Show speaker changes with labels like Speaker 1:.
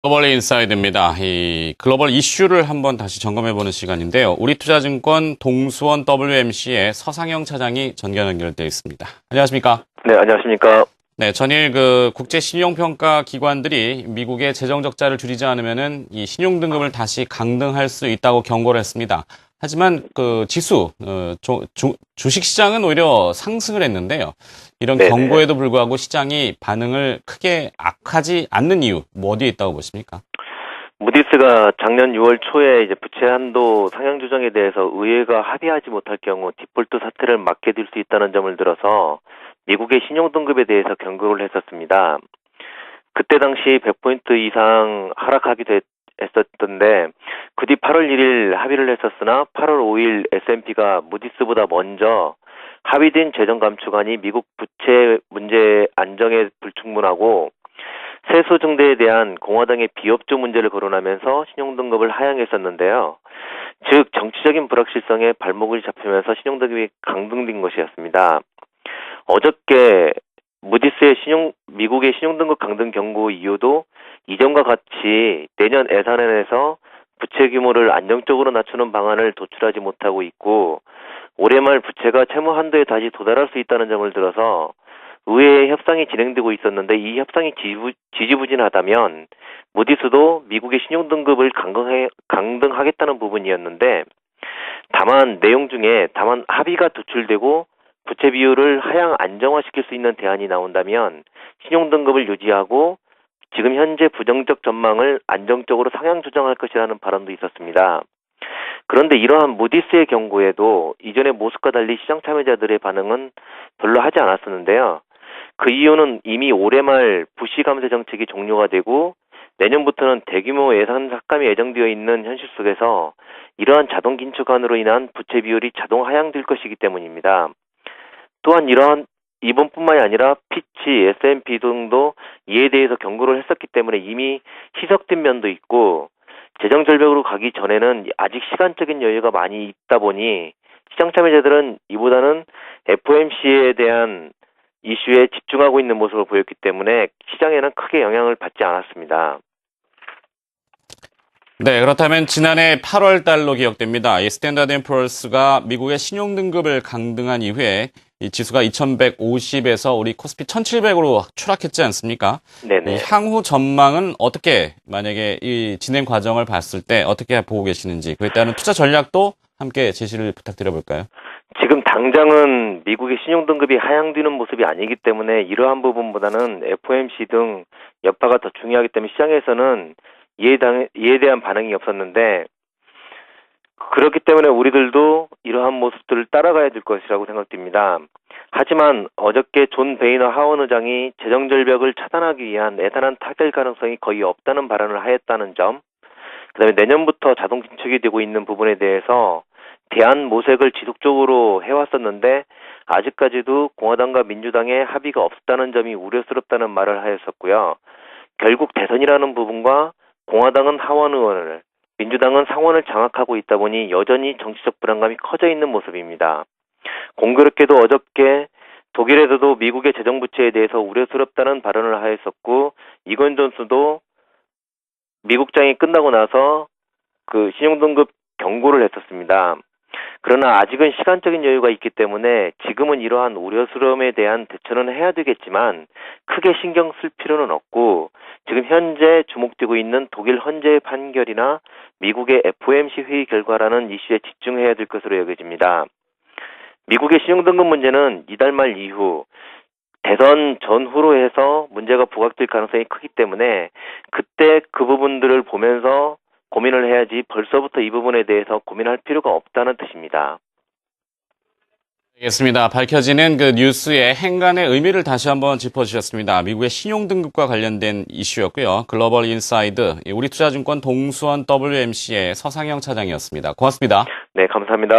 Speaker 1: 글로벌 인사이드입니다. 이 글로벌 이슈를 한번 다시 점검해보는 시간인데요. 우리투자증권 동수원 WMC의 서상영 차장이 전화 연결되어 있습니다. 안녕하십니까?
Speaker 2: 네, 안녕하십니까?
Speaker 1: 네, 전일 그 국제 신용평가 기관들이 미국의 재정 적자를 줄이지 않으면은 이 신용 등급을 다시 강등할 수 있다고 경고를 했습니다. 하지만 그 지수, 주식 시장은 오히려 상승을 했는데요. 이런
Speaker 2: 네네.
Speaker 1: 경고에도 불구하고 시장이 반응을 크게 악하지 않는 이유, 뭐 어디에 있다고 보십니까?
Speaker 2: 무디스가 작년 6월 초에 이제 부채 한도 상향 조정에 대해서 의회가 합의하지 못할 경우 디폴트 사태를 막게 될 수 있다는 점을 들어서 미국의 신용 등급에 대해서 경고를 했었습니다. 그때 당시 100포인트 이상 하락하기도 했었던데 그 뒤 8월 1일 합의를 했었으나 8월 5일 S&P가 무디스보다 먼저 합의된 재정 감축안이 미국 부채 문제 안정에 불충분하고 세수 증대에 대한 공화당의 비협조 문제를 거론하면서 신용등급을 하향했었는데요. 즉 정치적인 불확실성에 발목을 잡히면서 신용등급이 강등된 것이었습니다. 어저께 무디스의 미국의 신용등급 강등 경고 이유도 이전과 같이 내년 예산안에서 부채 규모를 안정적으로 낮추는 방안을 도출하지 못하고 있고 올해 말 부채가 채무 한도에 다시 도달할 수 있다는 점을 들어서 의회에 협상이 진행되고 있었는데 이 협상이 지지부진하다면 무디스도 미국의 신용등급을 강등하겠다는 부분이었는데 다만 합의가 도출되고 부채 비율을 하향 안정화시킬 수 있는 대안이 나온다면 신용등급을 유지하고 지금 현재 부정적 전망을 안정적으로 상향 조정할 것이라는 발언도 있었습니다. 그런데 이러한 무디스의 경고에도 이전의 모습과 달리 시장 참여자들의 반응은 별로 하지 않았었는데요. 그 이유는 이미 올해 말 부시 감세 정책이 종료가 되고 내년부터는 대규모 예산 삭감이 예정되어 있는 현실 속에서 이러한 자동 긴축안으로 인한 부채 비율이 자동 하향될 것이기 때문입니다. 또한 이번뿐만이 아니라 피치, S&P 등도 이에 대해서 경고를 했었기 때문에 이미 희석된 면도 있고 재정 절벽으로 가기 전에는 아직 시간적인 여유가 많이 있다 보니 시장 참여자들은 이보다는 FOMC에 대한 이슈에 집중하고 있는 모습을 보였기 때문에 시장에는 크게 영향을 받지 않았습니다.
Speaker 1: 네, 그렇다면 지난해 8월 달로 기억됩니다. 이 스탠다드 앤 푸어스가 미국의 신용 등급을 강등한 이후에 이 지수가 2150에서 우리 코스피 1700으로 추락했지 않습니까?
Speaker 2: 네네.
Speaker 1: 이 향후 전망은 어떻게, 만약에 이 진행 과정을 봤을 때 어떻게 보고 계시는지, 그에 따른 투자 전략도 함께 제시를 부탁드려볼까요?
Speaker 2: 지금 당장은 미국의 신용등급이 하향되는 모습이 아니기 때문에 이러한 부분보다는 FOMC 등 여파가 더 중요하기 때문에 시장에서는 이에 대한 반응이 없었는데 그렇기 때문에 우리들도 이러한 모습들을 따라가야 될 것이라고 생각됩니다. 하지만 어저께 존 베이너 하원 의장이 재정 절벽을 차단하기 위한 예산안 타결 가능성이 거의 없다는 발언을 하였다는 점, 그다음에 내년부터 자동 긴축이 되고 있는 부분에 대해서 대안 모색을 지속적으로 해왔었는데 아직까지도 공화당과 민주당의 합의가 없다는 점이 우려스럽다는 말을 하였었고요. 결국 대선이라는 부분과 공화당은 하원 의원을, 민주당은 상원을 장악하고 있다 보니 여전히 정치적 불안감이 커져 있는 모습입니다. 공교롭게도 어저께 독일에서도 미국의 재정 부채에 대해서 우려스럽다는 발언을 하였었고 이건 존스도 미국장이 끝나고 나서 그 신용등급 경고를 했었습니다. 그러나 아직은 시간적인 여유가 있기 때문에 지금은 이러한 우려스러움에 대한 대처는 해야 되겠지만 크게 신경 쓸 필요는 없고 지금 현재 주목되고 있는 독일 헌재의 판결이나 미국의 FOMC 회의 결과라는 이슈에 집중해야 될 것으로 여겨집니다. 미국의 신용등급 문제는 이달 말 이후 대선 전후로 해서 문제가 부각될 가능성이 크기 때문에 그때 그 부분들을 보면서 고민을 해야지 벌써부터 이 부분에 대해서 고민할 필요가 없다는 뜻입니다.
Speaker 1: 알겠습니다. 밝혀지는 그 뉴스의 행간의 의미를 다시 한번 짚어주셨습니다. 미국의 신용등급과 관련된 이슈였고요. 글로벌 인사이드, 우리투자증권 동수원 WMC의 서상영 차장이었습니다. 고맙습니다.
Speaker 2: 네, 감사합니다.